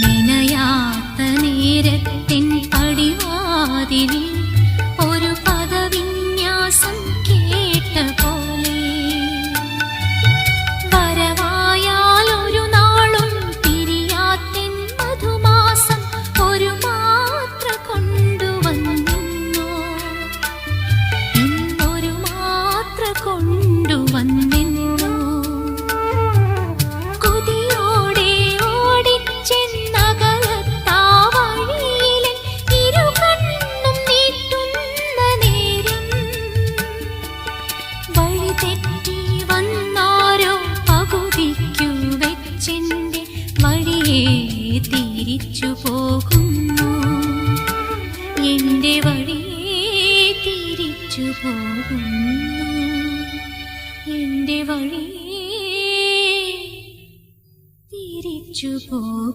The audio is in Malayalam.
നിനയാത്ത നേരത്തിൻ പടിവാതിലിൽ ഒരു പദവിന്യാസം കേട്ട പോലെ വരവായാൽ ഒരു നാളും തിരിയാത്തിൻ മധുമാസം ഒരു മാത്ര കൊണ്ടുവന്നിന്നു, ഇന്നൊരു മാത്ര കൊണ്ടുവന്നിന്നു. കൊതിയോടെ ഓടിച്ചെന്നകലത്താ വഴിയിലെ ഇരുകണ്ണും നീട്ടുന്ന നേരം വഴി തെറ്റി വന്നാരോ പകുതിക്കു വെച്ചെന്റെ വഴിയെ തിരിച്ചു പോകുന്നു, എന്റെ വഴിയെ തിരിച്ചു പോകുന്നു, എന്റെ വഴിയെ തിരിച്ചു പോകുന്നു.